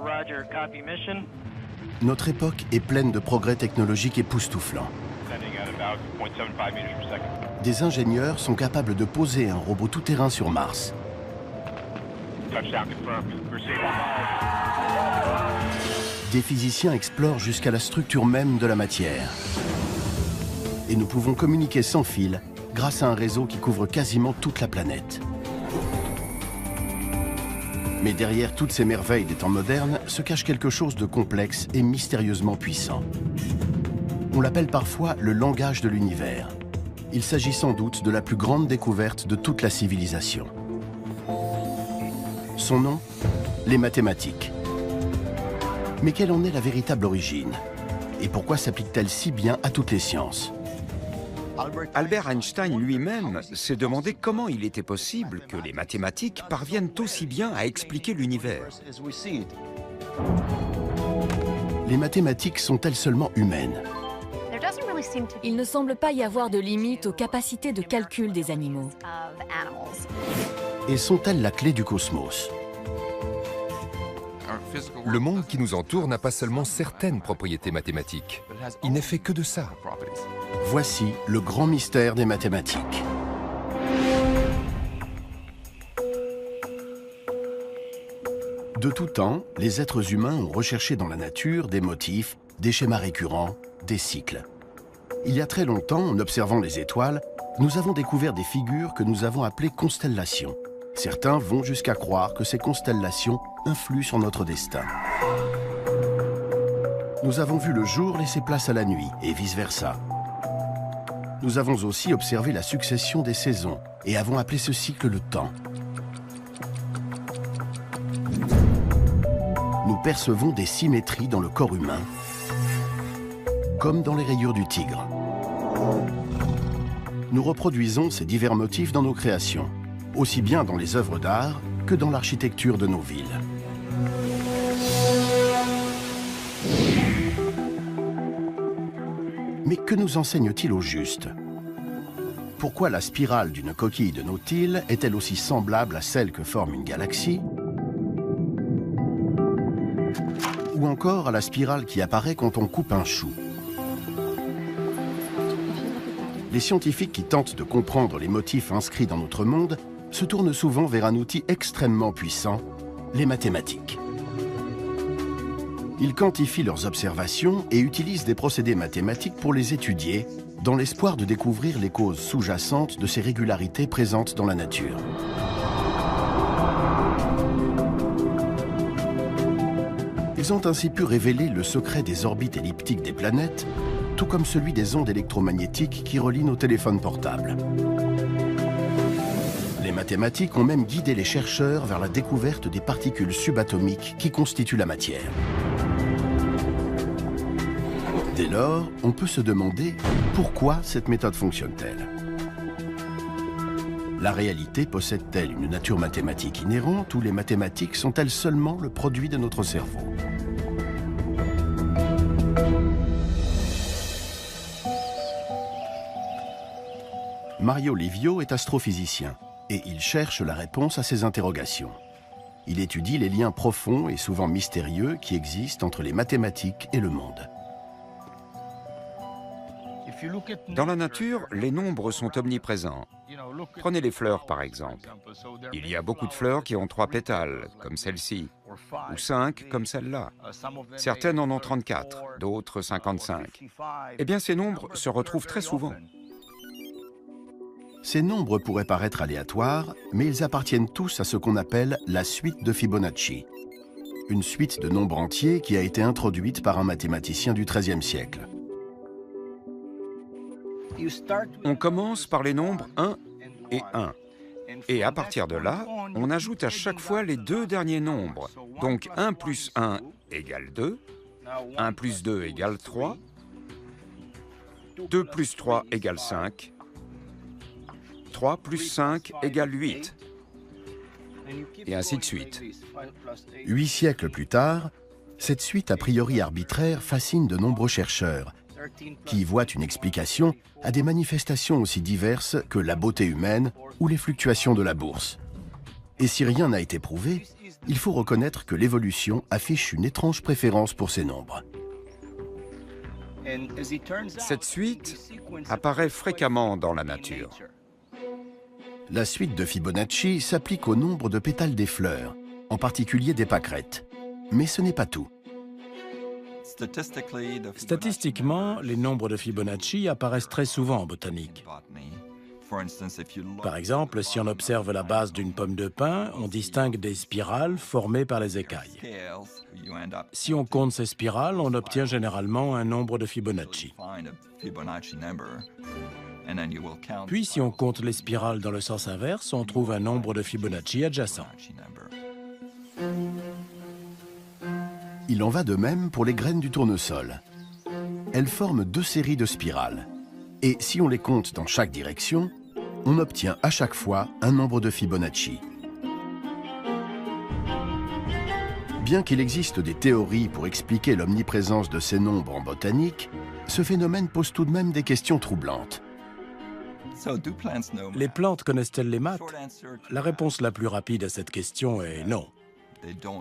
Roger, copy mission. Notre époque est pleine de progrès technologiques époustouflants. Sending at about 0.75 meters per second. Des ingénieurs sont capables de poser un robot tout-terrain sur Mars. Touchdown confirmed. Proceed. Des physiciens explorent jusqu'à la structure même de la matière. Et nous pouvons communiquer sans fil grâce à un réseau qui couvre quasiment toute la planète. Mais derrière toutes ces merveilles des temps modernes se cache quelque chose de complexe et mystérieusement puissant. On l'appelle parfois le langage de l'univers. Il s'agit sans doute de la plus grande découverte de toute la civilisation. Son nom, les mathématiques. Mais quelle en est la véritable origine? Et pourquoi s'applique-t-elle si bien à toutes les sciences? Albert Einstein lui-même s'est demandé comment il était possible que les mathématiques parviennent aussi bien à expliquer l'univers. Les mathématiques sont-elles seulement humaines? Il ne semble pas y avoir de limite aux capacités de calcul des animaux. Et sont-elles la clé du cosmos? Le monde qui nous entoure n'a pas seulement certaines propriétés mathématiques. Il n'est fait que de ça. Voici le grand mystère des mathématiques. De tout temps, les êtres humains ont recherché dans la nature des motifs, des schémas récurrents, des cycles. Il y a très longtemps, en observant les étoiles, nous avons découvert des figures que nous avons appelées constellations. Certains vont jusqu'à croire que ces constellations influent sur notre destin. Nous avons vu le jour laisser place à la nuit et vice-versa. Nous avons aussi observé la succession des saisons et avons appelé ce cycle le temps. Nous percevons des symétries dans le corps humain, comme dans les rayures du tigre. Nous reproduisons ces divers motifs dans nos créations, aussi bien dans les œuvres d'art que dans l'architecture de nos villes. Mais que nous enseigne-t-il au juste? Pourquoi la spirale d'une coquille de nautile est-elle aussi semblable à celle que forme une galaxie? Ou encore à la spirale qui apparaît quand on coupe un chou? Les scientifiques qui tentent de comprendre les motifs inscrits dans notre monde se tournent souvent vers un outil extrêmement puissant, les mathématiques. Ils quantifient leurs observations et utilisent des procédés mathématiques pour les étudier, dans l'espoir de découvrir les causes sous-jacentes de ces régularités présentes dans la nature. Ils ont ainsi pu révéler le secret des orbites elliptiques des planètes, tout comme celui des ondes électromagnétiques qui relient nos téléphones portables. Les mathématiques ont même guidé les chercheurs vers la découverte des particules subatomiques qui constituent la matière. Dès lors, on peut se demander pourquoi cette méthode fonctionne-t-elle? La réalité possède-t-elle une nature mathématique inhérente ou les mathématiques sont-elles seulement le produit de notre cerveau? Mario Livio est astrophysicien et il cherche la réponse à ces interrogations. Il étudie les liens profonds et souvent mystérieux qui existent entre les mathématiques et le monde. Dans la nature, les nombres sont omniprésents. Prenez les fleurs par exemple. Il y a beaucoup de fleurs qui ont 3 pétales, comme celle-ci, ou 5 comme celle-là. Certaines en ont 34, d'autres 55. Eh bien, ces nombres se retrouvent très souvent. Ces nombres pourraient paraître aléatoires, mais ils appartiennent tous à ce qu'on appelle la suite de Fibonacci, une suite de nombres entiers qui a été introduite par un mathématicien du XIIIe siècle. On commence par les nombres 1 et 1. Et à partir de là, on ajoute à chaque fois les 2 derniers nombres. Donc 1 plus 1 égale 2, 1 plus 2 égale 3, 2 plus 3 égale 5, 3 plus 5 égale 8, et ainsi de suite. 8 siècles plus tard, cette suite a priori arbitraire fascine de nombreux chercheurs, qui voient une explication à des manifestations aussi diverses que la beauté humaine ou les fluctuations de la bourse. Et si rien n'a été prouvé, il faut reconnaître que l'évolution affiche une étrange préférence pour ces nombres. Cette suite apparaît fréquemment dans la nature. La suite de Fibonacci s'applique au nombre de pétales des fleurs, en particulier des pâquerettes. Mais ce n'est pas tout. Statistiquement, les nombres de Fibonacci apparaissent très souvent en botanique. Par exemple, si on observe la base d'une pomme de pin, on distingue des spirales formées par les écailles. Si on compte ces spirales, on obtient généralement un nombre de Fibonacci. Puis, si on compte les spirales dans le sens inverse, on trouve un nombre de Fibonacci adjacent. Il en va de même pour les graines du tournesol. Elles forment 2 séries de spirales. Et si on les compte dans chaque direction, on obtient à chaque fois un nombre de Fibonacci. Bien qu'il existe des théories pour expliquer l'omniprésence de ces nombres en botanique, ce phénomène pose tout de même des questions troublantes. Les plantes connaissent-elles les maths? La réponse la plus rapide à cette question est non.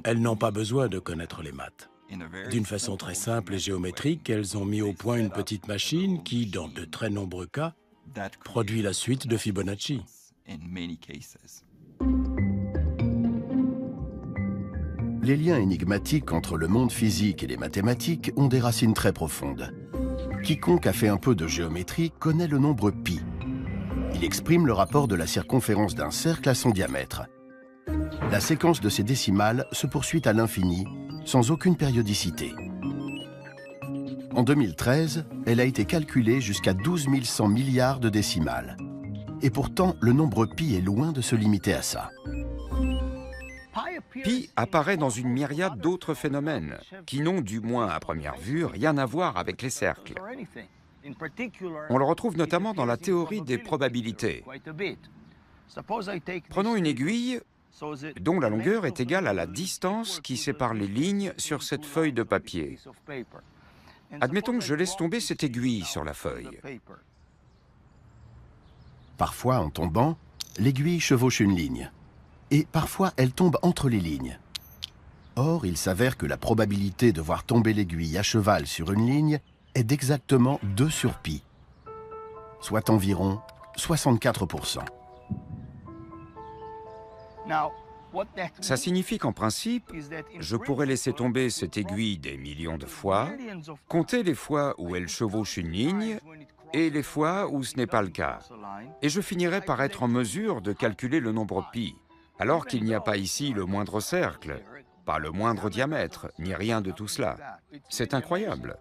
Elles n'ont pas besoin de connaître les maths. D'une façon très simple et géométrique, elles ont mis au point une petite machine qui, dans de très nombreux cas, produit la suite de Fibonacci. Les liens énigmatiques entre le monde physique et les mathématiques ont des racines très profondes. Quiconque a fait un peu de géométrie connaît le nombre pi. Il exprime le rapport de la circonférence d'un cercle à son diamètre. La séquence de ces décimales se poursuit à l'infini, sans aucune périodicité. En 2013, elle a été calculée jusqu'à 12 100 milliards de décimales. Et pourtant, le nombre pi est loin de se limiter à ça. Pi apparaît dans une myriade d'autres phénomènes qui n'ont, du moins à première vue, rien à voir avec les cercles. On le retrouve notamment dans la théorie des probabilités. Prenons une aiguille dont la longueur est égale à la distance qui sépare les lignes sur cette feuille de papier. Admettons que je laisse tomber cette aiguille sur la feuille. Parfois, en tombant, l'aiguille chevauche une ligne. Et parfois, elle tombe entre les lignes. Or, il s'avère que la probabilité de voir tomber l'aiguille à cheval sur une ligne est d'exactement 2 sur pi, soit environ 64%. Ça signifie qu'en principe, je pourrais laisser tomber cette aiguille des millions de fois, compter les fois où elle chevauche une ligne et les fois où ce n'est pas le cas. Et je finirai par être en mesure de calculer le nombre pi, alors qu'il n'y a pas ici le moindre cercle, pas le moindre diamètre, ni rien de tout cela. C'est incroyable.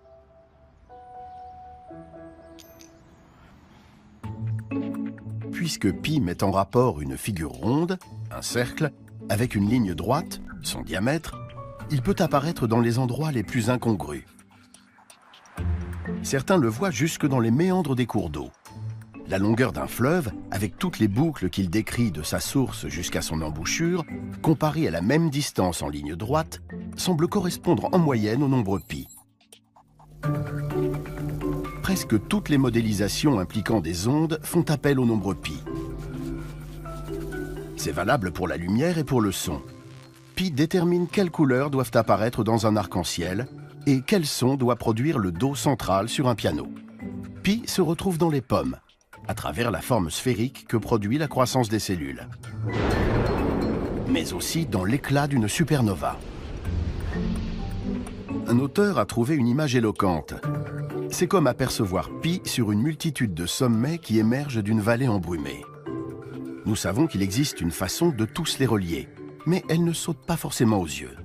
Puisque pi met en rapport une figure ronde, un cercle, avec une ligne droite, son diamètre, il peut apparaître dans les endroits les plus incongrus. Certains le voient jusque dans les méandres des cours d'eau. La longueur d'un fleuve, avec toutes les boucles qu'il décrit de sa source jusqu'à son embouchure, comparée à la même distance en ligne droite, semble correspondre en moyenne au nombre pi. Presque toutes les modélisations impliquant des ondes font appel au nombre pi. C'est valable pour la lumière et pour le son. Pi détermine quelles couleurs doivent apparaître dans un arc-en-ciel et quel son doit produire le do central sur un piano. Pi se retrouve dans les pommes, à travers la forme sphérique que produit la croissance des cellules, mais aussi dans l'éclat d'une supernova. Un auteur a trouvé une image éloquente. C'est comme apercevoir Pi sur une multitude de sommets qui émergent d'une vallée embrumée. Nous savons qu'il existe une façon de tous les relier, mais elle ne saute pas forcément aux yeux.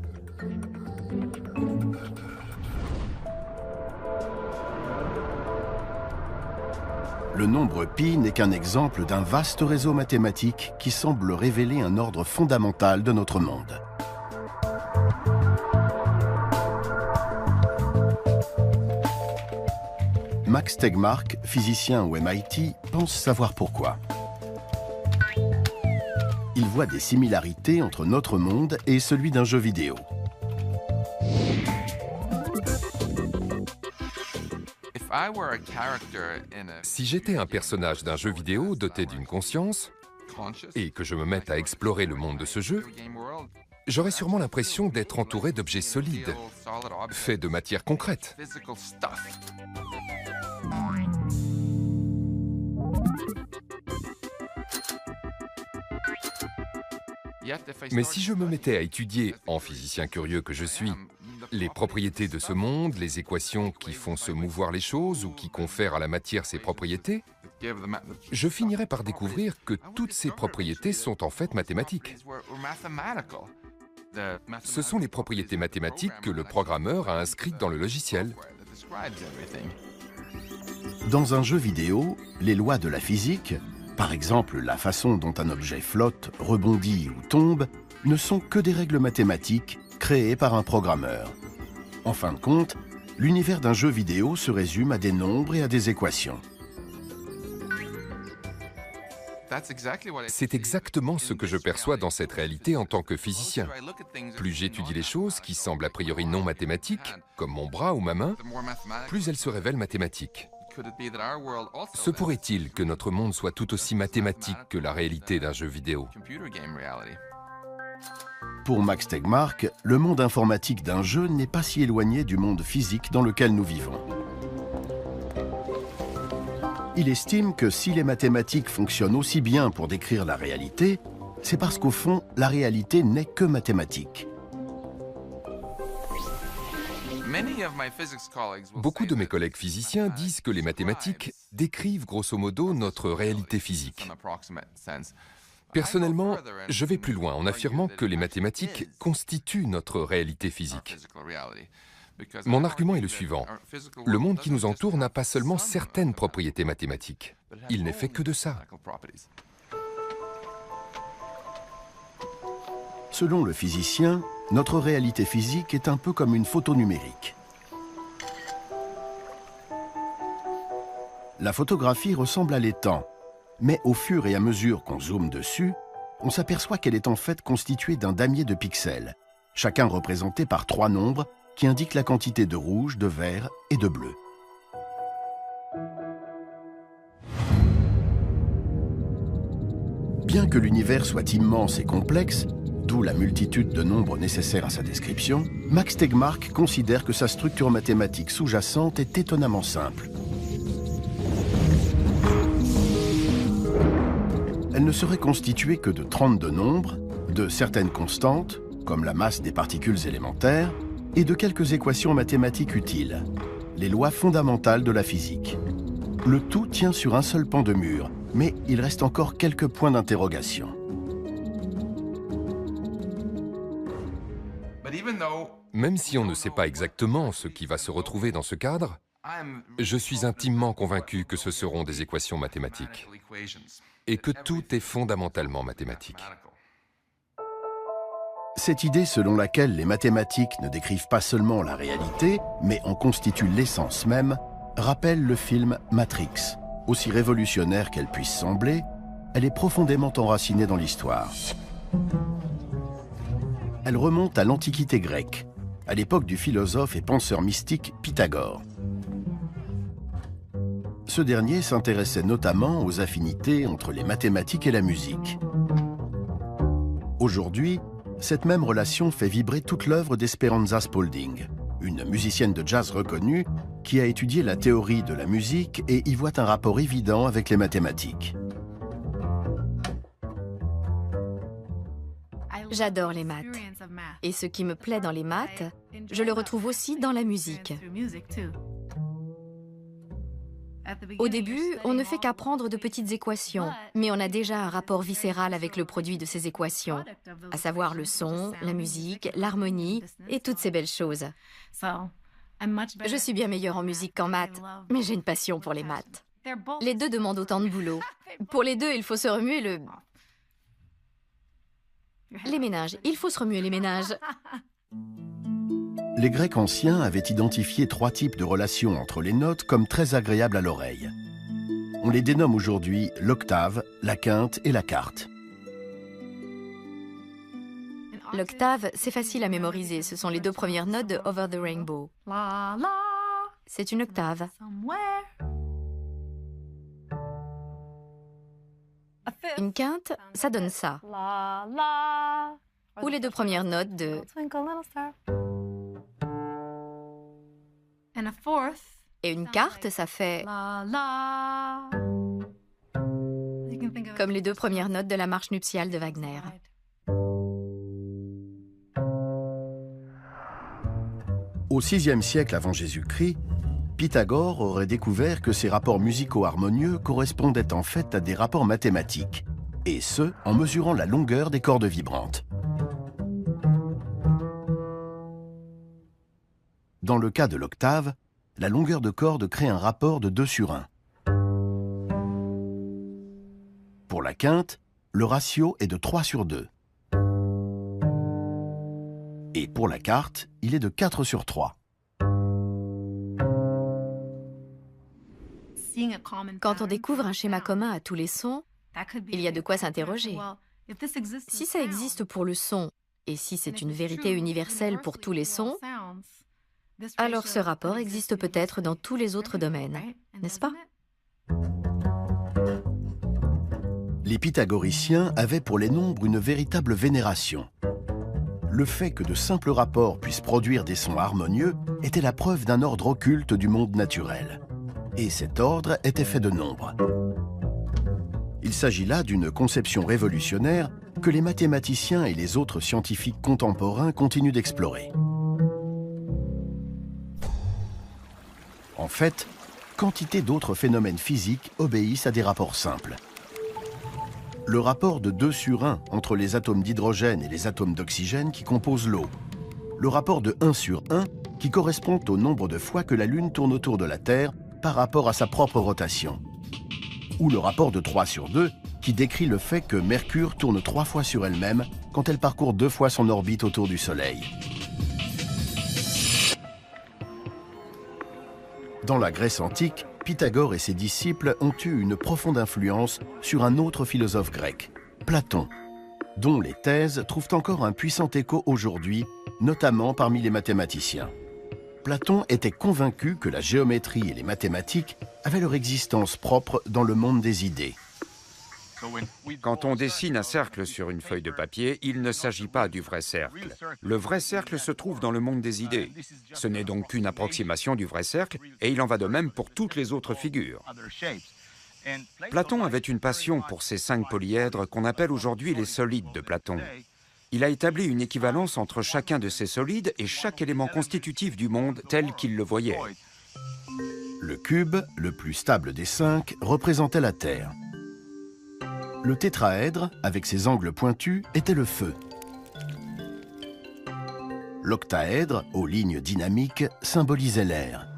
Le nombre pi n'est qu'un exemple d'un vaste réseau mathématique qui semble révéler un ordre fondamental de notre monde. Max Tegmark, physicien au MIT, pense savoir pourquoi. Il voit des similarités entre notre monde et celui d'un jeu vidéo. Si j'étais un personnage d'un jeu vidéo doté d'une conscience et que je me mette à explorer le monde de ce jeu, j'aurais sûrement l'impression d'être entouré d'objets solides, faits de matière concrète. Mais si je me mettais à étudier, en physicien curieux que je suis, les propriétés de ce monde, les équations qui font se mouvoir les choses ou qui confèrent à la matière ses propriétés, je finirais par découvrir que toutes ces propriétés sont en fait mathématiques. Ce sont les propriétés mathématiques que le programmeur a inscrites dans le logiciel. Dans un jeu vidéo, les lois de la physique, par exemple la façon dont un objet flotte, rebondit ou tombe, ne sont que des règles mathématiques créées par un programmeur. En fin de compte, l'univers d'un jeu vidéo se résume à des nombres et à des équations. C'est exactement ce que je perçois dans cette réalité en tant que physicien. Plus j'étudie les choses qui semblent a priori non mathématiques, comme mon bras ou ma main, plus elles se révèlent mathématiques. Se pourrait-il que notre monde soit tout aussi mathématique que la réalité d'un jeu vidéo? Pour Max Tegmark, le monde informatique d'un jeu n'est pas si éloigné du monde physique dans lequel nous vivons. Il estime que si les mathématiques fonctionnent aussi bien pour décrire la réalité, c'est parce qu'au fond, la réalité n'est que mathématique. Beaucoup de mes collègues physiciens disent que les mathématiques décrivent grosso modo notre réalité physique. Personnellement, je vais plus loin en affirmant que les mathématiques constituent notre réalité physique. Mon argument est le suivant. Le monde qui nous entoure n'a pas seulement certaines propriétés mathématiques. Il n'est fait que de ça. Selon le physicien, notre réalité physique est un peu comme une photo numérique. La photographie ressemble à l'étang, mais au fur et à mesure qu'on zoome dessus, on s'aperçoit qu'elle est en fait constituée d'un damier de pixels, chacun représenté par 3 nombres qui indiquent la quantité de rouge, de vert et de bleu. Bien que l'univers soit immense et complexe, d'où la multitude de nombres nécessaires à sa description, Max Tegmark considère que sa structure mathématique sous-jacente est étonnamment simple. Elle ne serait constituée que de 32 nombres, de certaines constantes, comme la masse des particules élémentaires, et de quelques équations mathématiques utiles, les lois fondamentales de la physique. Le tout tient sur un seul pan de mur, mais il reste encore quelques points d'interrogation. Même si on ne sait pas exactement ce qui va se retrouver dans ce cadre, je suis intimement convaincu que ce seront des équations mathématiques et que tout est fondamentalement mathématique. Cette idée selon laquelle les mathématiques ne décrivent pas seulement la réalité, mais en constituent l'essence même, rappelle le film Matrix. Aussi révolutionnaire qu'elle puisse sembler, elle est profondément enracinée dans l'histoire. Elle remonte à l'Antiquité grecque, à l'époque du philosophe et penseur mystique Pythagore. Ce dernier s'intéressait notamment aux affinités entre les mathématiques et la musique. Aujourd'hui, cette même relation fait vibrer toute l'œuvre d'Esperanza Spalding, une musicienne de jazz reconnue qui a étudié la théorie de la musique et y voit un rapport évident avec les mathématiques. J'adore les maths. Et ce qui me plaît dans les maths, je le retrouve aussi dans la musique. Au début, on ne fait qu'apprendre de petites équations, mais on a déjà un rapport viscéral avec le produit de ces équations, à savoir le son, la musique, l'harmonie et toutes ces belles choses. Je suis bien meilleure en musique qu'en maths, mais j'ai une passion pour les maths. Les deux demandent autant de boulot. Pour les deux, il faut se remuer les méninges. Il faut se remuer les méninges. Les Grecs anciens avaient identifié 3 types de relations entre les notes comme très agréables à l'oreille. On les dénomme aujourd'hui l'octave, la quinte et la quarte. L'octave, c'est facile à mémoriser. Ce sont les 2 premières notes de Over the Rainbow. C'est une octave. Une quinte, ça donne ça. ou les deux premières notes de... Et une quarte, ça fait... comme les deux premières notes de la marche nuptiale de Wagner. Au VIe siècle avant Jésus-Christ, Pythagore aurait découvert que ces rapports musicaux harmonieux correspondaient en fait à des rapports mathématiques, et ce, en mesurant la longueur des cordes vibrantes. Dans le cas de l'octave, la longueur de corde crée un rapport de 2/1. Pour la quinte, le ratio est de 3/2. Et pour la quarte, il est de 4/3. Quand on découvre un schéma commun à tous les sons, il y a de quoi s'interroger. Si ça existe pour le son, et si c'est une vérité universelle pour tous les sons, alors ce rapport existe peut-être dans tous les autres domaines, n'est-ce pas? Les pythagoriciens avaient pour les nombres une véritable vénération. Le fait que de simples rapports puissent produire des sons harmonieux était la preuve d'un ordre occulte du monde naturel. Et cet ordre était fait de nombres. Il s'agit là d'une conception révolutionnaire que les mathématiciens et les autres scientifiques contemporains continuent d'explorer. En fait, quantité d'autres phénomènes physiques obéissent à des rapports simples. Le rapport de 2/1 entre les atomes d'hydrogène et les atomes d'oxygène qui composent l'eau. Le rapport de 1/1 qui correspond au nombre de fois que la Lune tourne autour de la Terre par rapport à sa propre rotation. Ou le rapport de 3/2 qui décrit le fait que Mercure tourne 3 fois sur elle-même quand elle parcourt 2 fois son orbite autour du Soleil. Dans la Grèce antique, Pythagore et ses disciples ont eu une profonde influence sur un autre philosophe grec, Platon, dont les thèses trouvent encore un puissant écho aujourd'hui, notamment parmi les mathématiciens. Platon était convaincu que la géométrie et les mathématiques avaient leur existence propre dans le monde des idées. Quand on dessine un cercle sur une feuille de papier, il ne s'agit pas du vrai cercle. Le vrai cercle se trouve dans le monde des idées. Ce n'est donc qu'une approximation du vrai cercle, et il en va de même pour toutes les autres figures. Platon avait une passion pour ces 5 polyèdres qu'on appelle aujourd'hui les solides de Platon. Il a établi une équivalence entre chacun de ces solides et chaque élément constitutif du monde tel qu'il le voyait. Le cube, le plus stable des 5, représentait la Terre. Le tétraèdre, avec ses angles pointus, était le feu. L'octaèdre, aux lignes dynamiques, symbolisait l'air.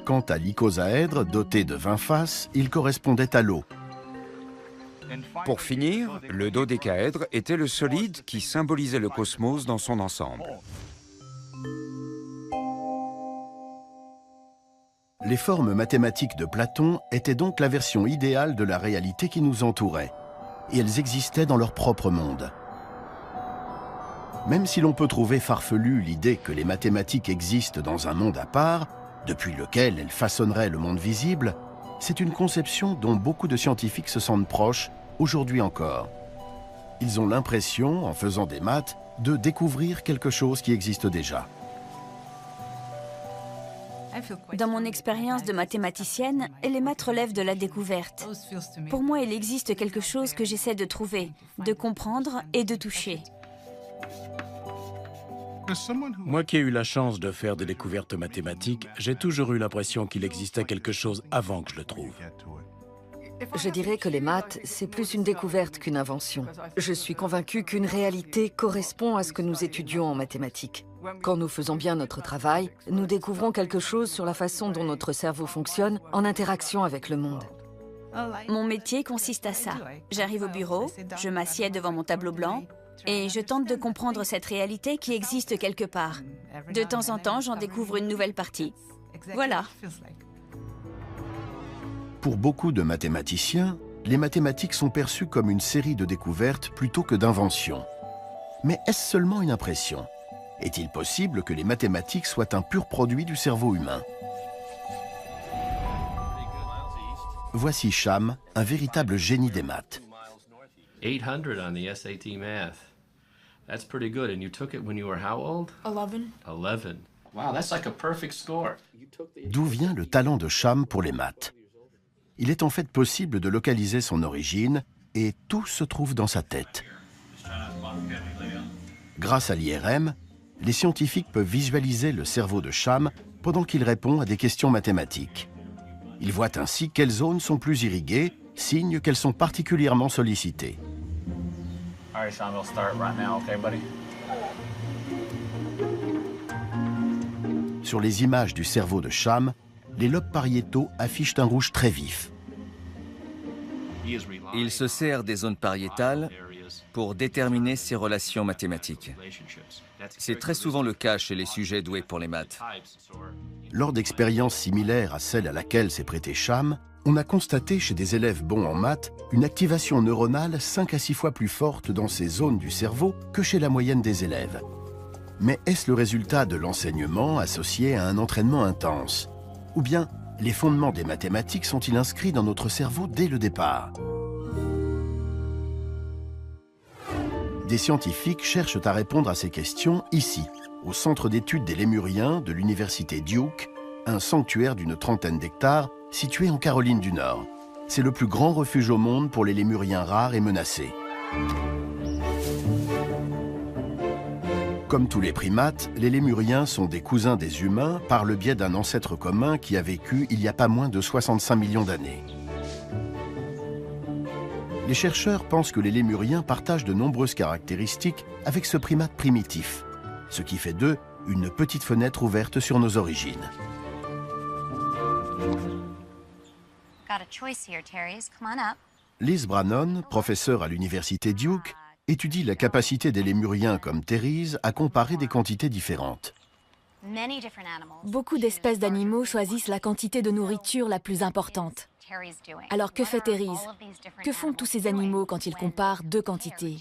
Quant à l'icosaèdre, doté de 20 faces, il correspondait à l'eau. Pour finir, le dodécaèdre était le solide qui symbolisait le cosmos dans son ensemble. Les formes mathématiques de Platon étaient donc la version idéale de la réalité qui nous entourait, et elles existaient dans leur propre monde. Même si l'on peut trouver farfelue l'idée que les mathématiques existent dans un monde à part, depuis lequel elles façonneraient le monde visible, c'est une conception dont beaucoup de scientifiques se sentent proches, aujourd'hui encore. Ils ont l'impression, en faisant des maths, de découvrir quelque chose qui existe déjà. Dans mon expérience de mathématicienne, les maths relèvent de la découverte. Pour moi, il existe quelque chose que j'essaie de trouver, de comprendre et de toucher. Moi qui ai eu la chance de faire des découvertes mathématiques, j'ai toujours eu l'impression qu'il existait quelque chose avant que je le trouve. Je dirais que les maths, c'est plus une découverte qu'une invention. Je suis convaincue qu'une réalité correspond à ce que nous étudions en mathématiques. Quand nous faisons bien notre travail, nous découvrons quelque chose sur la façon dont notre cerveau fonctionne en interaction avec le monde. Mon métier consiste à ça. J'arrive au bureau, je m'assieds devant mon tableau blanc et je tente de comprendre cette réalité qui existe quelque part. De temps en temps, j'en découvre une nouvelle partie. Voilà. Pour beaucoup de mathématiciens, les mathématiques sont perçues comme une série de découvertes plutôt que d'inventions. Mais est-ce seulement une impression ? Est-il possible que les mathématiques soient un pur produit du cerveau humain? Voici Sham, un véritable génie des maths. 800 on the SAT math. That's pretty good. And you took it when you were how old? 11. 11. Wow, that's like a perfect score. D'où vient le talent de Sham pour les maths? Il est en fait possible de localiser son origine et tout se trouve dans sa tête. Grâce à l'IRM, les scientifiques peuvent visualiser le cerveau de Sham pendant qu'il répond à des questions mathématiques. Ils voient ainsi quelles zones sont plus irriguées, signe qu'elles sont particulièrement sollicitées. All right, Sham, we'll start right now, okay, buddy? Sur les images du cerveau de Sham, les lobes pariétaux affichent un rouge très vif. Il se sert des zones pariétales pour déterminer ses relations mathématiques. C'est très souvent le cas chez les sujets doués pour les maths. Lors d'expériences similaires à celle à laquelle s'est prêté Sham, on a constaté chez des élèves bons en maths une activation neuronale 5 à 6 fois plus forte dans ces zones du cerveau que chez la moyenne des élèves. Mais est-ce le résultat de l'enseignement associé à un entraînement intense? Ou bien les fondements des mathématiques sont-ils inscrits dans notre cerveau dès le départ? Des scientifiques cherchent à répondre à ces questions ici, au Centre d'études des Lémuriens de l'Université Duke, un sanctuaire d'une trentaine d'hectares situé en Caroline du Nord. C'est le plus grand refuge au monde pour les lémuriens rares et menacés. Comme tous les primates, les lémuriens sont des cousins des humains par le biais d'un ancêtre commun qui a vécu il y a pas moins de 65 millions d'années. Les chercheurs pensent que les lémuriens partagent de nombreuses caractéristiques avec ce primate primitif, ce qui fait d'eux une petite fenêtre ouverte sur nos origines. Liz Brannon, professeure à l'université Duke, étudie la capacité des lémuriens comme Therese à comparer des quantités différentes. Beaucoup d'espèces d'animaux choisissent la quantité de nourriture la plus importante. Alors que fait Therese? Que font tous ces animaux quand ils comparent deux quantités?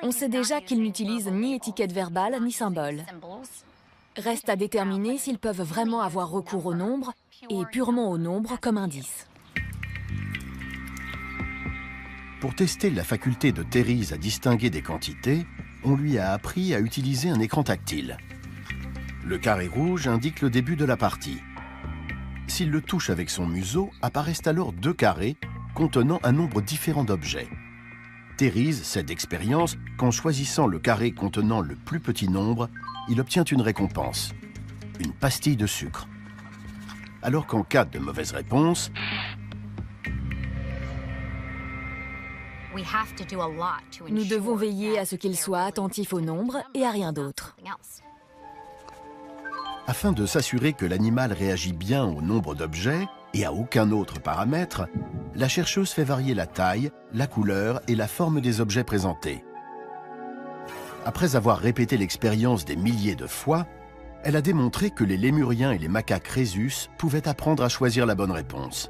On sait déjà qu'ils n'utilisent ni étiquette verbale ni symbole. Reste à déterminer s'ils peuvent vraiment avoir recours au nombre et purement au nombre comme indice. Pour tester la faculté de Therese à distinguer des quantités, on lui a appris à utiliser un écran tactile. Le carré rouge indique le début de la partie. S'il le touche avec son museau, apparaissent alors deux carrés contenant un nombre différent d'objets. Therese sait d'expérience qu'en choisissant le carré contenant le plus petit nombre, il obtient une récompense, une pastille de sucre. Alors qu'en cas de mauvaise réponse, nous devons veiller à ce qu'il soit attentif au nombre et à rien d'autre. Afin de s'assurer que l'animal réagit bien au nombre d'objets et à aucun autre paramètre, la chercheuse fait varier la taille, la couleur et la forme des objets présentés. Après avoir répété l'expérience des milliers de fois, elle a démontré que les lémuriens et les macaques rhésus pouvaient apprendre à choisir la bonne réponse.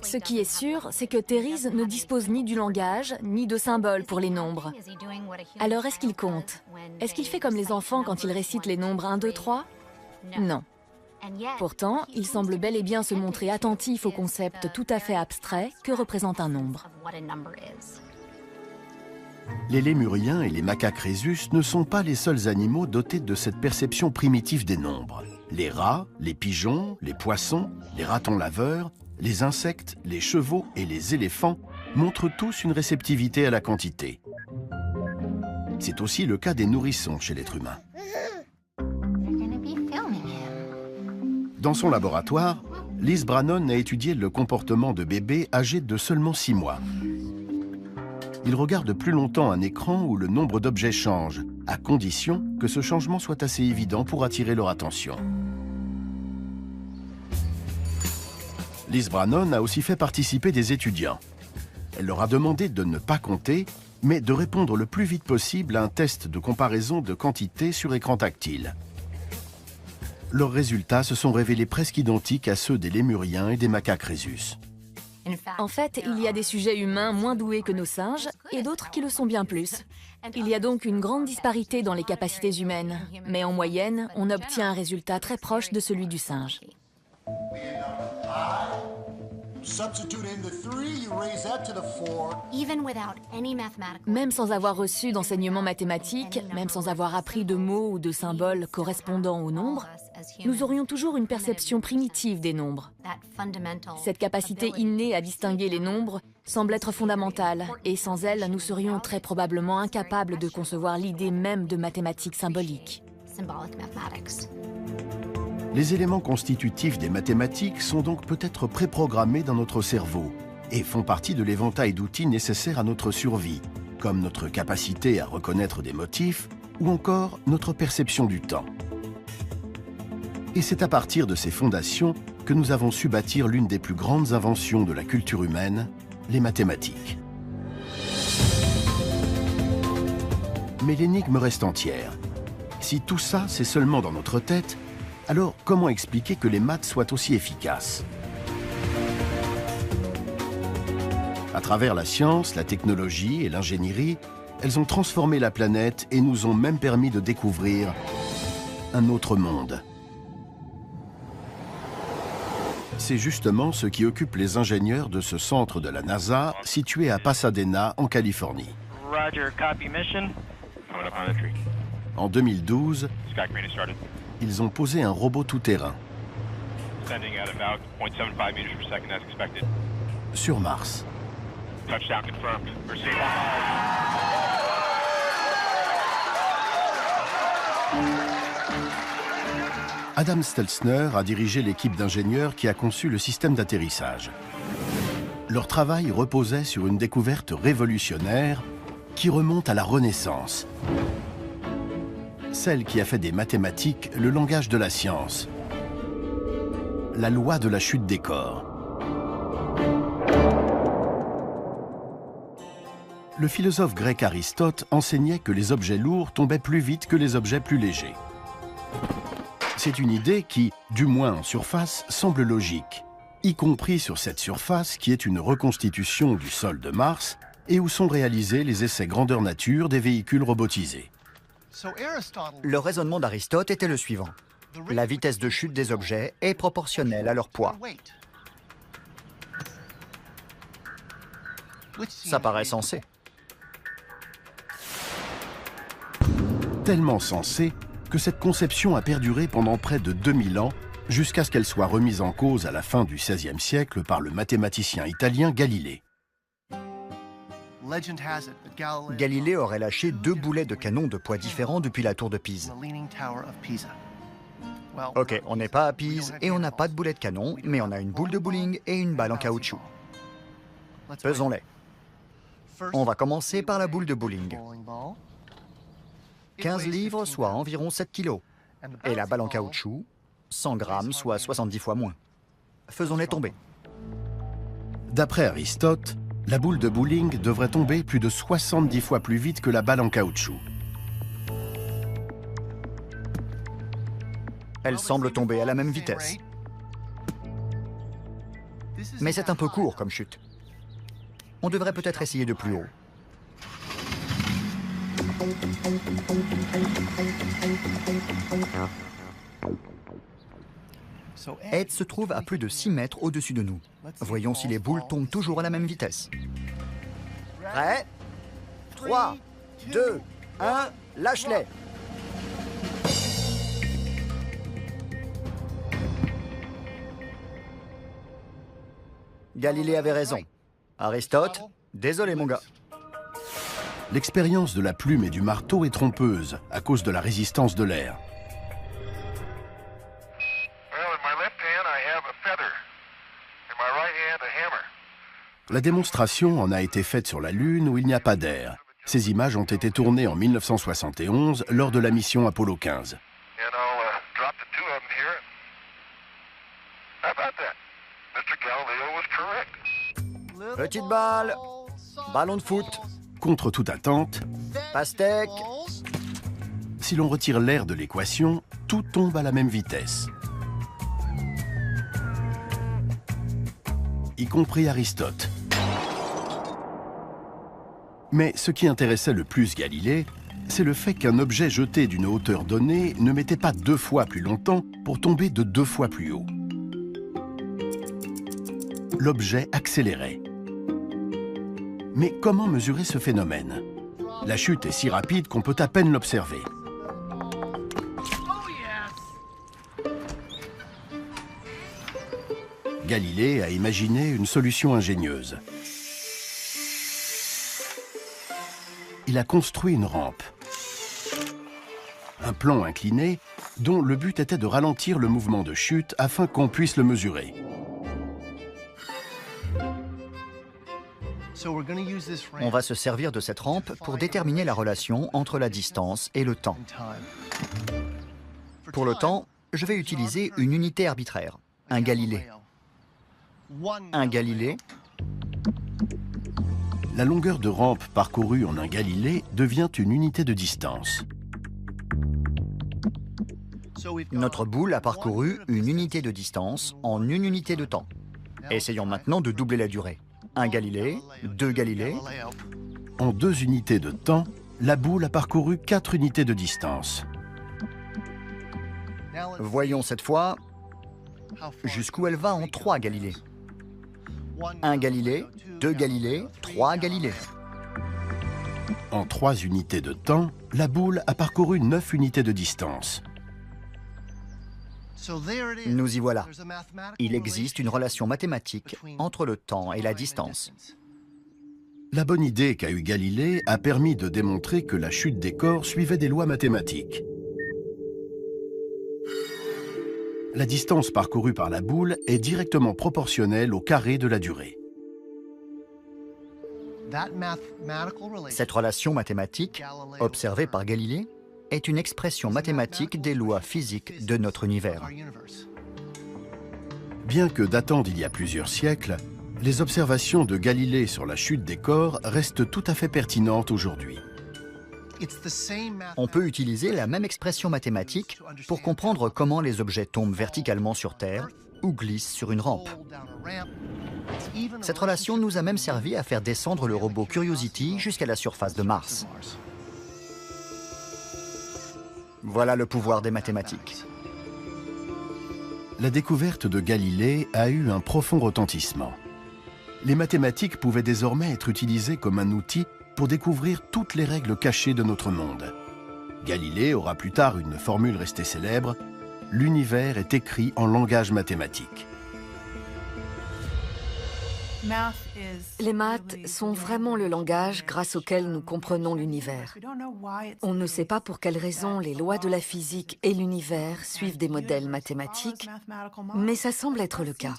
Ce qui est sûr, c'est que Therese ne dispose ni du langage, ni de symboles pour les nombres. Alors est-ce qu'il compte? Est-ce qu'il fait comme les enfants quand ils récitent les nombres 1, 2, 3? Non. Pourtant, il semble bel et bien se montrer attentif au concept tout à fait abstrait que représente un nombre. Les lémuriens et les macaques rhésus ne sont pas les seuls animaux dotés de cette perception primitive des nombres. Les rats, les pigeons, les poissons, les ratons laveurs, les insectes, les chevaux et les éléphants montrent tous une réceptivité à la quantité. C'est aussi le cas des nourrissons chez l'être humain. Dans son laboratoire, Liz Brannon a étudié le comportement de bébés âgés de seulement 6 mois. Ils regardent plus longtemps un écran où le nombre d'objets change, à condition que ce changement soit assez évident pour attirer leur attention. Liz Brannon a aussi fait participer des étudiants. Elle leur a demandé de ne pas compter, mais de répondre le plus vite possible à un test de comparaison de quantité sur écran tactile. Leurs résultats se sont révélés presque identiques à ceux des lémuriens et des macaques rhésus. En fait, il y a des sujets humains moins doués que nos singes et d'autres qui le sont bien plus. Il y a donc une grande disparité dans les capacités humaines, mais en moyenne, on obtient un résultat très proche de celui du singe. Même sans avoir reçu d'enseignement mathématique, même sans avoir appris de mots ou de symboles correspondant aux nombres, nous aurions toujours une perception primitive des nombres. Cette capacité innée à distinguer les nombres semble être fondamentale, et sans elle, nous serions très probablement incapables de concevoir l'idée même de mathématiques symboliques. Les éléments constitutifs des mathématiques sont donc peut-être préprogrammés dans notre cerveau et font partie de l'éventail d'outils nécessaires à notre survie, comme notre capacité à reconnaître des motifs ou encore notre perception du temps. Et c'est à partir de ces fondations que nous avons su bâtir l'une des plus grandes inventions de la culture humaine, les mathématiques. Mais l'énigme reste entière. Si tout ça, c'est seulement dans notre tête, alors comment expliquer que les maths soient aussi efficaces? À travers la science, la technologie et l'ingénierie, elles ont transformé la planète et nous ont même permis de découvrir un autre monde. C'est justement ce qui occupe les ingénieurs de ce centre de la NASA, situé à Pasadena, en Californie. Roger, copy mission. Coming up on the tree. En 2012, Sky Crane has started. ils ont posé un robot tout-terrain Sending at about 0.75 meters per second as expected. sur Mars. Touchdown confirmed. Proceed. Adam Stelzner a dirigé l'équipe d'ingénieurs qui a conçu le système d'atterrissage. Leur travail reposait sur une découverte révolutionnaire qui remonte à la Renaissance. Celle qui a fait des mathématiques le langage de la science. La loi de la chute des corps. Le philosophe grec Aristote enseignait que les objets lourds tombaient plus vite que les objets plus légers. C'est une idée qui, du moins en surface, semble logique, y compris sur cette surface qui est une reconstitution du sol de Mars et où sont réalisés les essais grandeur nature des véhicules robotisés. Le raisonnement d'Aristote était le suivant. La vitesse de chute des objets est proportionnelle à leur poids. Ça paraît sensé. Tellement sensé que cette conception a perduré pendant près de 2000 ans, jusqu'à ce qu'elle soit remise en cause à la fin du XVIe siècle par le mathématicien italien Galilée. Galilée aurait lâché 2 boulets de canon de poids différents depuis la tour de Pise. Ok, on n'est pas à Pise et on n'a pas de boulet de canon, mais on a une boule de bowling et une balle en caoutchouc. Pesons-les. On va commencer par la boule de bowling. 15 livres, soit environ 7 kilos. Et la balle en caoutchouc, 100 grammes, soit 70 fois moins. Faisons-les tomber. D'après Aristote, la boule de bowling devrait tomber plus de 70 fois plus vite que la balle en caoutchouc. Elle semble tomber à la même vitesse. Mais c'est un peu court comme chute. On devrait peut-être essayer de plus haut. Ed se trouve à plus de 6 mètres au-dessus de nous. Voyons si les boules tombent toujours à la même vitesse. Prêt? 3, 2, 1, lâche-les! Galilée avait raison. Aristote, désolé mon gars. L'expérience de la plume et du marteau est trompeuse à cause de la résistance de l'air. La démonstration en a été faite sur la Lune où il n'y a pas d'air. Ces images ont été tournées en 1971 lors de la mission Apollo 15. Petite balle, ballon de foot. Contre toute attente, pastèque. Si l'on retire l'air de l'équation, tout tombe à la même vitesse. Y compris Aristote. Mais ce qui intéressait le plus Galilée, c'est le fait qu'un objet jeté d'une hauteur donnée ne mettait pas 2 fois plus longtemps pour tomber de 2 fois plus haut. l'objet accélérait. Mais comment mesurer ce phénomène? La chute est si rapide qu'on peut à peine l'observer. Galilée a imaginé une solution ingénieuse. Il a construit une rampe. Un plan incliné dont le but était de ralentir le mouvement de chute afin qu'on puisse le mesurer. On va se servir de cette rampe pour déterminer la relation entre la distance et le temps. Pour le temps, je vais utiliser une unité arbitraire, un Galilée. Un Galilée. La longueur de rampe parcourue en un Galilée devient une unité de distance. Notre boule a parcouru une unité de distance en une unité de temps. Essayons maintenant de doubler la durée. Un Galilée, 2 Galilées. En 2 unités de temps, la boule a parcouru 4 unités de distance. Voyons cette fois jusqu'où elle va en 3 Galilées. Un Galilée, 2 Galilées, 3 Galilées. En 3 unités de temps, la boule a parcouru 9 unités de distance. Nous y voilà. Il existe une relation mathématique entre le temps et la distance. La bonne idée qu'a eue Galilée a permis de démontrer que la chute des corps suivait des lois mathématiques. La distance parcourue par la boule est directement proportionnelle au carré de la durée. Cette relation mathématique, observée par Galilée, est une expression mathématique des lois physiques de notre univers. Bien que datant d'il y a plusieurs siècles, les observations de Galilée sur la chute des corps restent tout à fait pertinentes aujourd'hui. On peut utiliser la même expression mathématique pour comprendre comment les objets tombent verticalement sur Terre ou glissent sur une rampe. Cette relation nous a même servi à faire descendre le robot Curiosity jusqu'à la surface de Mars. Voilà le pouvoir des mathématiques. La découverte de Galilée a eu un profond retentissement. Les mathématiques pouvaient désormais être utilisées comme un outil pour découvrir toutes les règles cachées de notre monde. Galilée aura plus tard une formule restée célèbre: l'univers est écrit en langage mathématique. Les maths sont vraiment le langage grâce auquel nous comprenons l'univers. On ne sait pas pour quelles raisons les lois de la physique et l'univers suivent des modèles mathématiques, mais ça semble être le cas.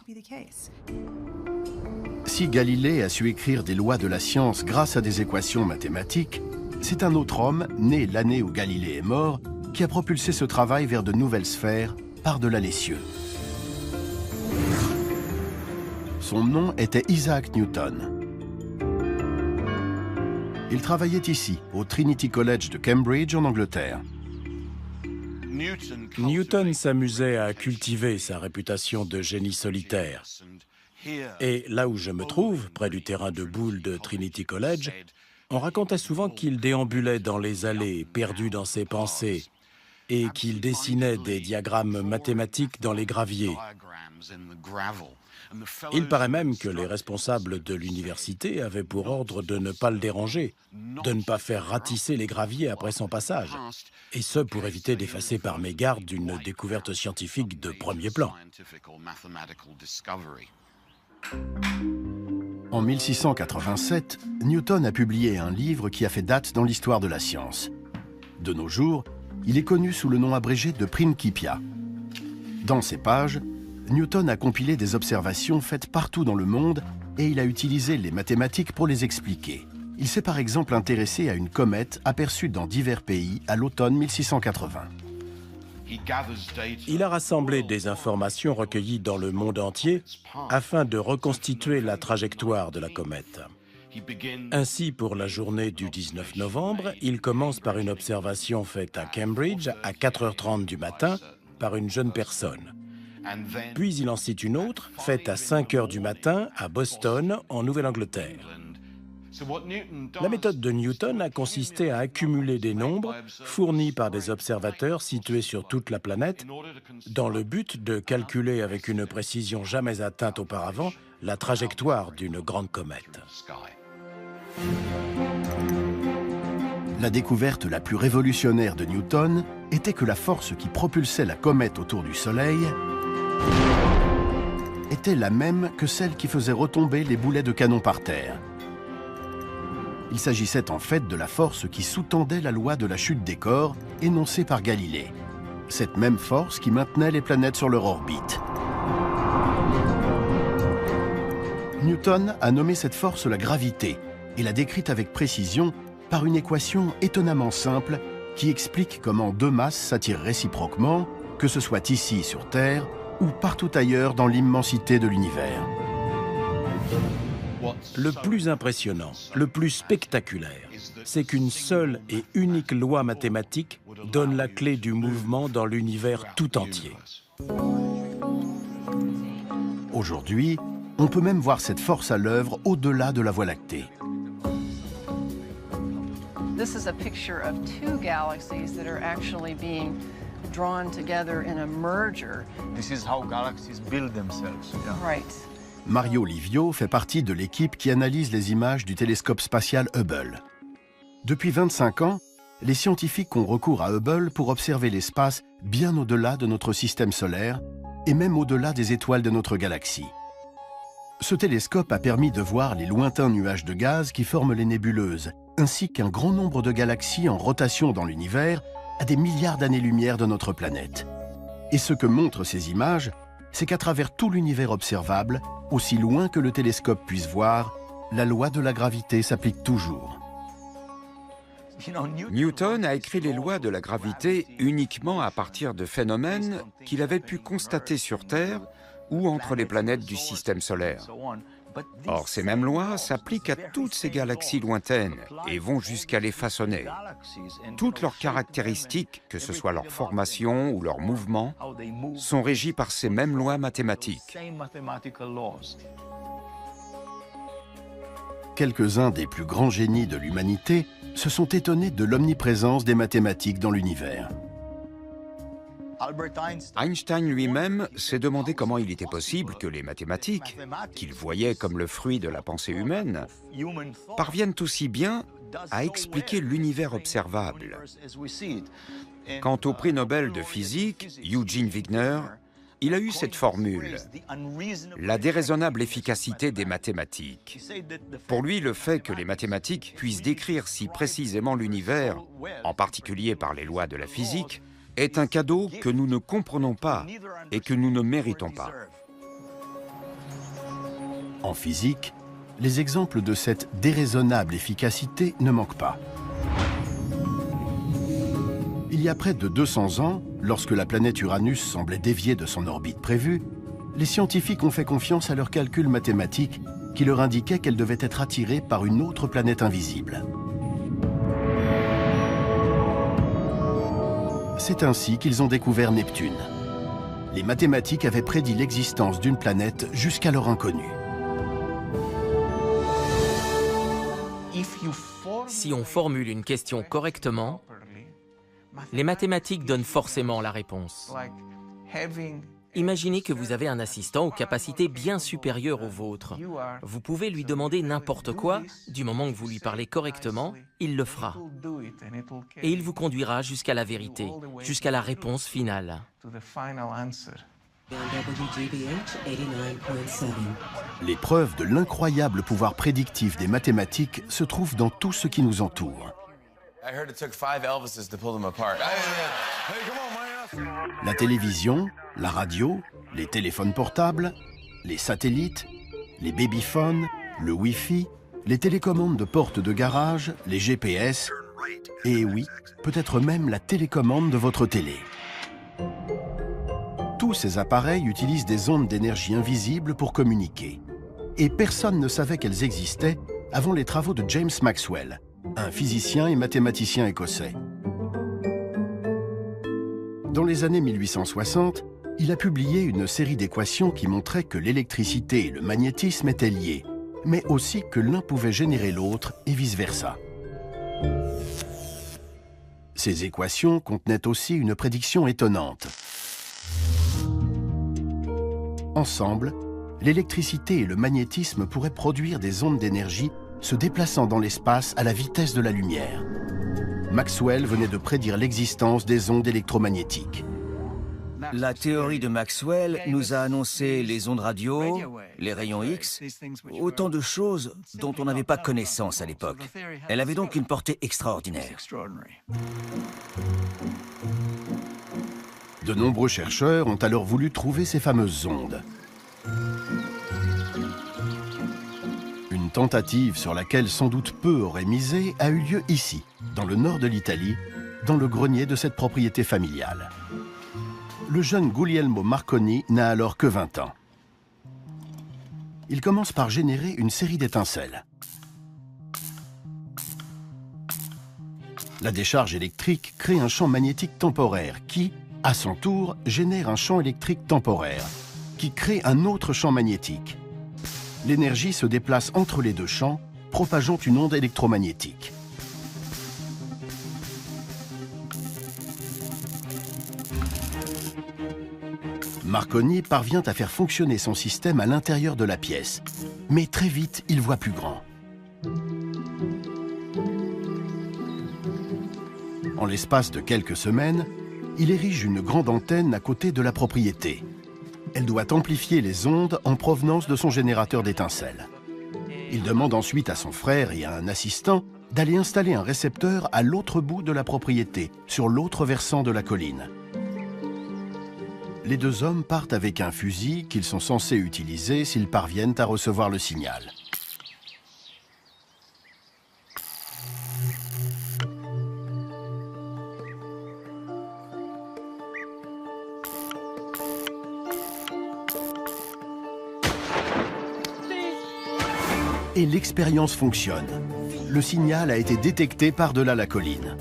Si Galilée a su écrire des lois de la science grâce à des équations mathématiques, c'est un autre homme, né l'année où Galilée est mort, qui a propulsé ce travail vers de nouvelles sphères, par-delà les cieux. Son nom était Isaac Newton. Il travaillait ici, au Trinity College de Cambridge, en Angleterre. Newton s'amusait à cultiver sa réputation de génie solitaire. Et là où je me trouve, près du terrain de boules de Trinity College, on racontait souvent qu'il déambulait dans les allées, perdu dans ses pensées, et qu'il dessinait des diagrammes mathématiques dans les graviers. Il paraît même que les responsables de l'université avaient pour ordre de ne pas le déranger, de ne pas faire ratisser les graviers après son passage, et ce pour éviter d'effacer par mégarde une découverte scientifique de premier plan. En 1687, Newton a publié un livre qui a fait date dans l'histoire de la science. De nos jours, il est connu sous le nom abrégé de Principia. Dans ces pages, Newton a compilé des observations faites partout dans le monde et il a utilisé les mathématiques pour les expliquer. Il s'est par exemple intéressé à une comète aperçue dans divers pays à l'automne 1680. Il a rassemblé des informations recueillies dans le monde entier afin de reconstituer la trajectoire de la comète. Ainsi, pour la journée du 19 novembre, il commence par une observation faite à Cambridge à 4h30 du matin par une jeune personne. Puis il en cite une autre, faite à 5h du matin à Boston, en Nouvelle-Angleterre. La méthode de Newton a consisté à accumuler des nombres fournis par des observateurs situés sur toute la planète dans le but de calculer avec une précision jamais atteinte auparavant la trajectoire d'une grande comète. La découverte la plus révolutionnaire de Newton était que la force qui propulsait la comète autour du Soleil était la même que celle qui faisait retomber les boulets de canon par terre. Il s'agissait en fait de la force qui sous-tendait la loi de la chute des corps énoncée par Galilée. Cette même force qui maintenait les planètes sur leur orbite. Newton a nommé cette force la gravité et l'a décrite avec précision par une équation étonnamment simple qui explique comment deux masses s'attirent réciproquement, que ce soit ici sur Terre ou partout ailleurs dans l'immensité de l'univers. Le plus impressionnant, le plus spectaculaire, c'est qu'une seule et unique loi mathématique donne la clé du mouvement dans l'univers tout entier. Aujourd'hui, on peut même voir cette force à l'œuvre au-delà de la Voie lactée. This is a picture of two galaxies that are actually being drawn together in a merger. This is how galaxies build themselves. Yeah. Right. Mario Livio fait partie de l'équipe qui analyse les images du télescope spatial Hubble. Depuis 25 ans, les scientifiques ont recours à Hubble pour observer l'espace bien au-delà de notre système solaire et même au-delà des étoiles de notre galaxie. Ce télescope a permis de voir les lointains nuages de gaz qui forment les nébuleuses, ainsi qu'un grand nombre de galaxies en rotation dans l'univers à des milliards d'années-lumière de notre planète. Et ce que montrent ces images, c'est qu'à travers tout l'univers observable, aussi loin que le télescope puisse voir, la loi de la gravité s'applique toujours. Newton a écrit les lois de la gravité uniquement à partir de phénomènes qu'il avait pu constater sur Terre ou entre les planètes du système solaire. Or, ces mêmes lois s'appliquent à toutes ces galaxies lointaines et vont jusqu'à les façonner. Toutes leurs caractéristiques, que ce soit leur formation ou leur mouvement, sont régies par ces mêmes lois mathématiques. Quelques-uns des plus grands génies de l'humanité se sont étonnés de l'omniprésence des mathématiques dans l'univers. Einstein lui-même s'est demandé comment il était possible que les mathématiques, qu'il voyait comme le fruit de la pensée humaine, parviennent aussi bien à expliquer l'univers observable. Quant au prix Nobel de physique, Eugene Wigner, il a eu cette formule, la déraisonnable efficacité des mathématiques. Pour lui, le fait que les mathématiques puissent décrire si précisément l'univers, en particulier par les lois de la physique, est un cadeau que nous ne comprenons pas et que nous ne méritons pas. En physique, les exemples de cette déraisonnable efficacité ne manquent pas. Il y a près de 200 ans, lorsque la planète Uranus semblait dévier de son orbite prévue, les scientifiques ont fait confiance à leurs calculs mathématiques qui leur indiquaient qu'elle devait être attirée par une autre planète invisible. C'est ainsi qu'ils ont découvert Neptune. Les mathématiques avaient prédit l'existence d'une planète jusqu'alors inconnue. Si on formule une question correctement, les mathématiques donnent forcément la réponse. Imaginez que vous avez un assistant aux capacités bien supérieures aux vôtres. Vous pouvez lui demander n'importe quoi, du moment que vous lui parlez correctement, il le fera. Et il vous conduira jusqu'à la vérité, jusqu'à la réponse finale. Les preuves de l'incroyable pouvoir prédictif des mathématiques se trouvent dans tout ce qui nous entoure. La télévision, la radio, les téléphones portables, les satellites, les babyphones, le Wi-Fi, les télécommandes de portes de garage, les GPS, et oui, peut-être même la télécommande de votre télé. Tous ces appareils utilisent des ondes d'énergie invisibles pour communiquer. Et personne ne savait qu'elles existaient avant les travaux de James Maxwell, un physicien et mathématicien écossais. Dans les années 1860, il a publié une série d'équations qui montraient que l'électricité et le magnétisme étaient liés, mais aussi que l'un pouvait générer l'autre et vice-versa. Ces équations contenaient aussi une prédiction étonnante. Ensemble, l'électricité et le magnétisme pourraient produire des ondes d'énergie se déplaçant dans l'espace à la vitesse de la lumière. Maxwell venait de prédire l'existence des ondes électromagnétiques. La théorie de Maxwell nous a annoncé les ondes radio, les rayons X, autant de choses dont on n'avait pas connaissance à l'époque. Elle avait donc une portée extraordinaire. De nombreux chercheurs ont alors voulu trouver ces fameuses ondes. Une tentative sur laquelle sans doute peu auraient misé a eu lieu ici, dans le nord de l'Italie, dans le grenier de cette propriété familiale. Le jeune Guglielmo Marconi n'a alors que 20 ans. Il commence par générer une série d'étincelles. La décharge électrique crée un champ magnétique temporaire qui, à son tour, génère un champ électrique temporaire, qui crée un autre champ magnétique. L'énergie se déplace entre les deux champs, propageant une onde électromagnétique. Marconi parvient à faire fonctionner son système à l'intérieur de la pièce, mais très vite, il voit plus grand. En l'espace de quelques semaines, il érige une grande antenne à côté de la propriété. Elle doit amplifier les ondes en provenance de son générateur d'étincelles. Il demande ensuite à son frère et à un assistant d'aller installer un récepteur à l'autre bout de la propriété, sur l'autre versant de la colline. Les deux hommes partent avec un fusil qu'ils sont censés utiliser s'ils parviennent à recevoir le signal. Et l'expérience fonctionne. Le signal a été détecté par-delà la colline.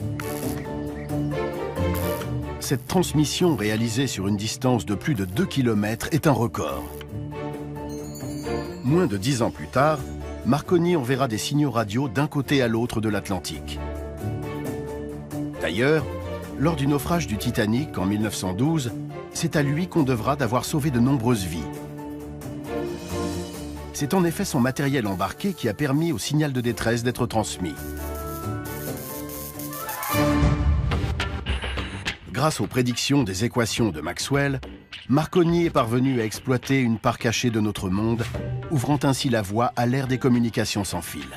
Cette transmission réalisée sur une distance de plus de 2 km est un record. Moins de 10 ans plus tard, Marconi enverra des signaux radio d'un côté à l'autre de l'Atlantique. D'ailleurs, lors du naufrage du Titanic en 1912, c'est à lui qu'on devra d'avoir sauvé de nombreuses vies. C'est en effet son matériel embarqué qui a permis au signal de détresse d'être transmis. Grâce aux prédictions des équations de Maxwell, Marconi est parvenu à exploiter une part cachée de notre monde, ouvrant ainsi la voie à l'ère des communications sans fil.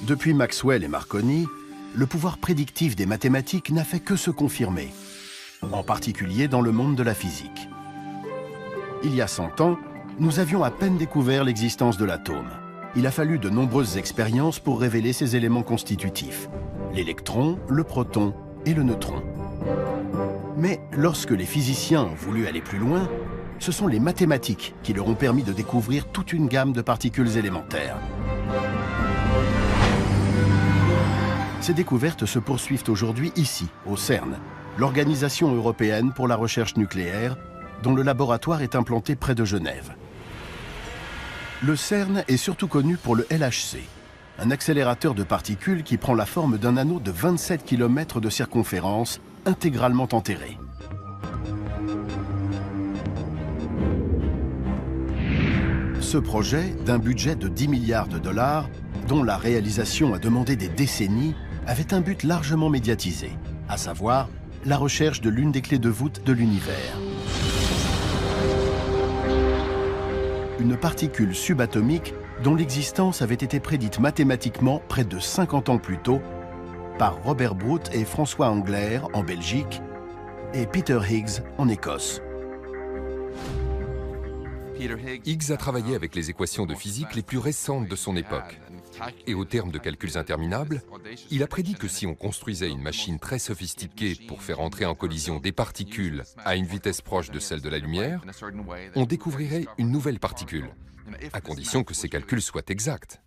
Depuis Maxwell et Marconi, le pouvoir prédictif des mathématiques n'a fait que se confirmer, en particulier dans le monde de la physique. Il y a 100 ans, nous avions à peine découvert l'existence de l'atome. Il a fallu de nombreuses expériences pour révéler ses éléments constitutifs, l'électron, le proton et le neutron. Mais lorsque les physiciens ont voulu aller plus loin, ce sont les mathématiques qui leur ont permis de découvrir toute une gamme de particules élémentaires. Ces découvertes se poursuivent aujourd'hui ici, au CERN, l'Organisation européenne pour la recherche nucléaire, dont le laboratoire est implanté près de Genève. Le CERN est surtout connu pour le LHC, un accélérateur de particules qui prend la forme d'un anneau de 27 km de circonférence, intégralement enterré. Ce projet, d'un budget de 10 milliards de dollars, dont la réalisation a demandé des décennies, avait un but largement médiatisé, à savoir la recherche de l'une des clés de voûte de l'univers. Une particule subatomique dont l'existence avait été prédite mathématiquement près de 50 ans plus tôt par Robert Brout et François Englert en Belgique et Peter Higgs en Écosse. Higgs a travaillé avec les équations de physique les plus récentes de son époque. Et au terme de calculs interminables, il a prédit que si on construisait une machine très sophistiquée pour faire entrer en collision des particules à une vitesse proche de celle de la lumière, on découvrirait une nouvelle particule, à condition que ces calculs soient exacts.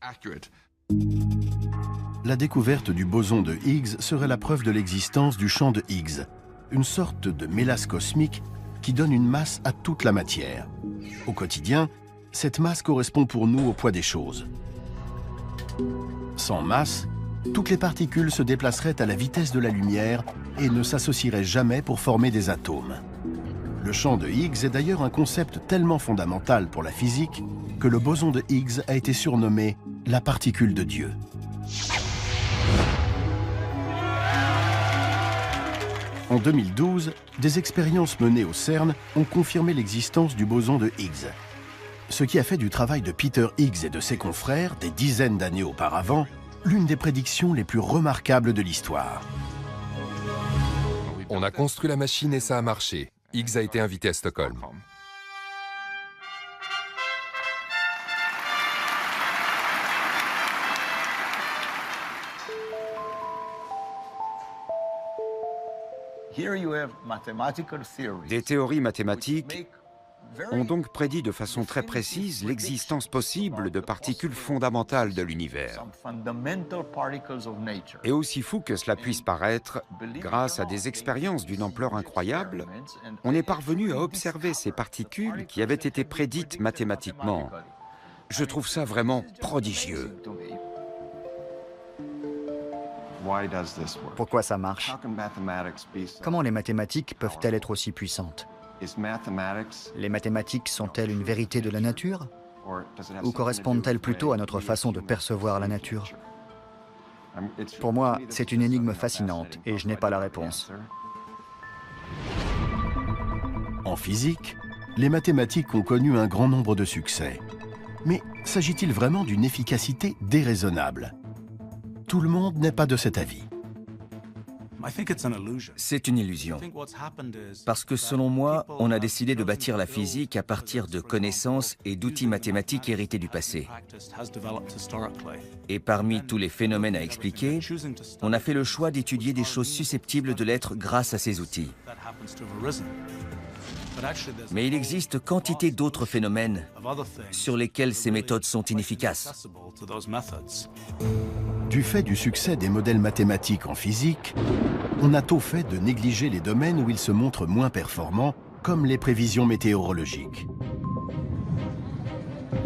La découverte du boson de Higgs serait la preuve de l'existence du champ de Higgs, une sorte de mélasse cosmique qui donne une masse à toute la matière. Au quotidien, cette masse correspond pour nous au poids des choses. Sans masse, toutes les particules se déplaceraient à la vitesse de la lumière et ne s'associeraient jamais pour former des atomes. Le champ de Higgs est d'ailleurs un concept tellement fondamental pour la physique que le boson de Higgs a été surnommé la particule de Dieu. En 2012, des expériences menées au CERN ont confirmé l'existence du boson de Higgs. Ce qui a fait du travail de Peter Higgs et de ses confrères, des dizaines d'années auparavant, l'une des prédictions les plus remarquables de l'histoire. On a construit la machine et ça a marché. Higgs a été invité à Stockholm. Des théories mathématiques ont donc prédit de façon très précise l'existence possible de particules fondamentales de l'univers. Et aussi fou que cela puisse paraître, grâce à des expériences d'une ampleur incroyable, on est parvenu à observer ces particules qui avaient été prédites mathématiquement. Je trouve ça vraiment prodigieux. Pourquoi ça marche? Comment les mathématiques peuvent-elles être aussi puissantes? Les mathématiques sont-elles une vérité de la nature? Ou correspondent-elles plutôt à notre façon de percevoir la nature? Pour moi, c'est une énigme fascinante et je n'ai pas la réponse. En physique, les mathématiques ont connu un grand nombre de succès. Mais s'agit-il vraiment d'une efficacité déraisonnable? Tout le monde n'est pas de cet avis. C'est une illusion. Parce que selon moi, on a décidé de bâtir la physique à partir de connaissances et d'outils mathématiques hérités du passé. Et parmi tous les phénomènes à expliquer, on a fait le choix d'étudier des choses susceptibles de l'être grâce à ces outils. Mais il existe quantité d'autres phénomènes sur lesquels ces méthodes sont inefficaces. Du fait du succès des modèles mathématiques en physique, on a tôt fait de négliger les domaines où ils se montrent moins performants, comme les prévisions météorologiques.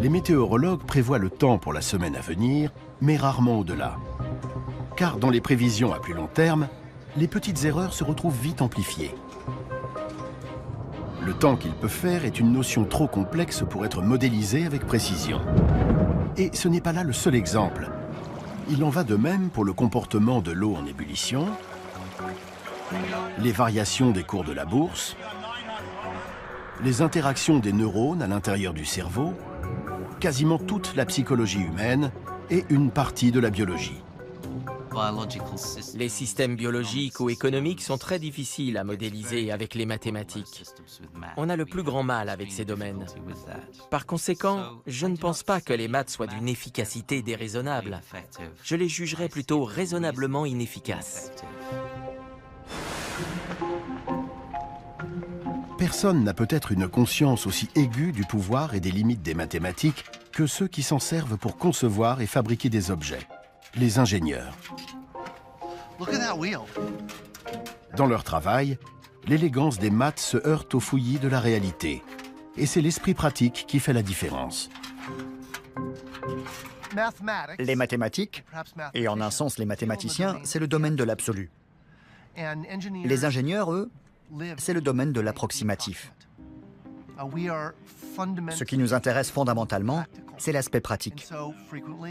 Les météorologues prévoient le temps pour la semaine à venir, mais rarement au-delà. Car dans les prévisions à plus long terme, les petites erreurs se retrouvent vite amplifiées. Le temps qu'il peut faire est une notion trop complexe pour être modélisée avec précision. Et ce n'est pas là le seul exemple. Il en va de même pour le comportement de l'eau en ébullition, les variations des cours de la bourse, les interactions des neurones à l'intérieur du cerveau, quasiment toute la psychologie humaine et une partie de la biologie. Les systèmes biologiques ou économiques sont très difficiles à modéliser avec les mathématiques. On a le plus grand mal avec ces domaines. Par conséquent, je ne pense pas que les maths soient d'une efficacité déraisonnable. Je les jugerais plutôt raisonnablement inefficaces. Personne n'a peut-être une conscience aussi aiguë du pouvoir et des limites des mathématiques que ceux qui s'en servent pour concevoir et fabriquer des objets. Les ingénieurs. Dans leur travail, l'élégance des maths se heurte au fouillis de la réalité. Et c'est l'esprit pratique qui fait la différence. Les mathématiques, et en un sens les mathématiciens, c'est le domaine de l'absolu. Les ingénieurs, eux, c'est le domaine de l'approximatif. Ce qui nous intéresse fondamentalement, c'est l'aspect pratique.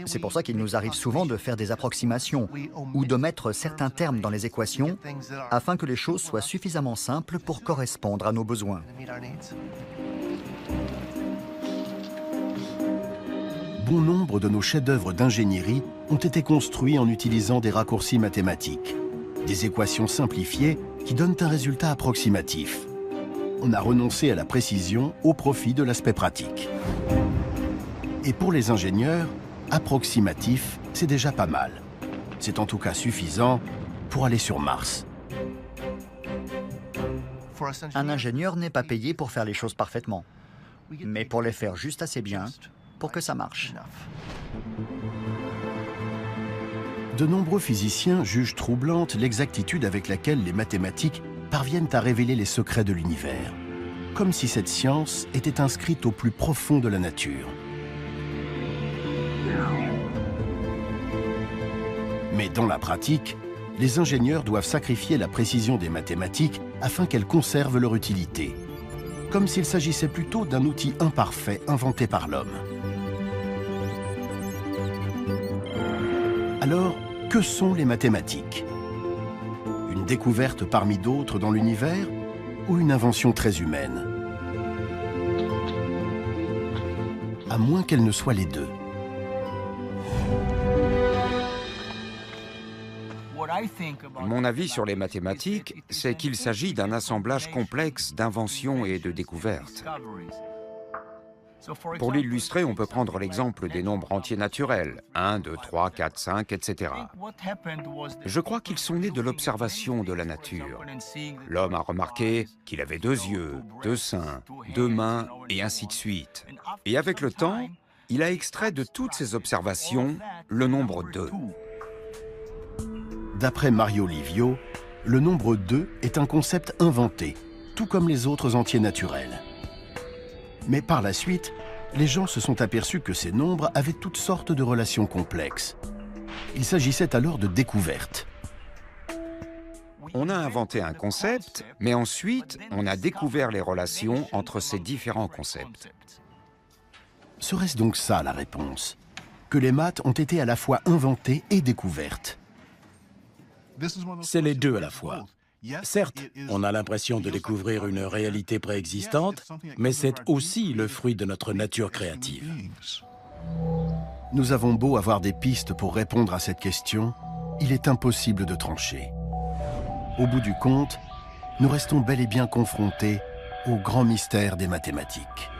C'est pour ça qu'il nous arrive souvent de faire des approximations ou de mettre certains termes dans les équations afin que les choses soient suffisamment simples pour correspondre à nos besoins. Bon nombre de nos chefs-d'œuvre d'ingénierie ont été construits en utilisant des raccourcis mathématiques, des équations simplifiées qui donnent un résultat approximatif. On a renoncé à la précision au profit de l'aspect pratique. Et pour les ingénieurs, approximatif, c'est déjà pas mal. C'est en tout cas suffisant pour aller sur Mars. Un ingénieur n'est pas payé pour faire les choses parfaitement, mais pour les faire juste assez bien pour que ça marche. De nombreux physiciens jugent troublante l'exactitude avec laquelle les mathématiques parviennent à révéler les secrets de l'univers, comme si cette science était inscrite au plus profond de la nature. Mais dans la pratique, les ingénieurs doivent sacrifier la précision des mathématiques afin qu'elles conservent leur utilité, comme s'il s'agissait plutôt d'un outil imparfait inventé par l'homme. Alors, que sont les mathématiques? Une découverte parmi d'autres dans l'univers ou une invention très humaine? À moins qu'elles ne soient les deux. Mon avis sur les mathématiques, c'est qu'il s'agit d'un assemblage complexe d'inventions et de découvertes. Pour l'illustrer, on peut prendre l'exemple des nombres entiers naturels, 1, 2, 3, 4, 5, etc. Je crois qu'ils sont nés de l'observation de la nature. L'homme a remarqué qu'il avait 2 yeux, 2 seins, 2 mains, et ainsi de suite. Et avec le temps, il a extrait de toutes ces observations le nombre 2. D'après Mario Livio, le nombre 2 est un concept inventé, tout comme les autres entiers naturels. Mais par la suite, les gens se sont aperçus que ces nombres avaient toutes sortes de relations complexes. Il s'agissait alors de découvertes. On a inventé un concept, mais ensuite, on a découvert les relations entre ces différents concepts. Serait-ce donc ça la réponse? Que les maths ont été à la fois inventées et découvertes? C'est les deux à la fois. Certes, on a l'impression de découvrir une réalité préexistante, mais c'est aussi le fruit de notre nature créative. Nous avons beau avoir des pistes pour répondre à cette question, il est impossible de trancher. Au bout du compte, nous restons bel et bien confrontés au grand mystère des mathématiques.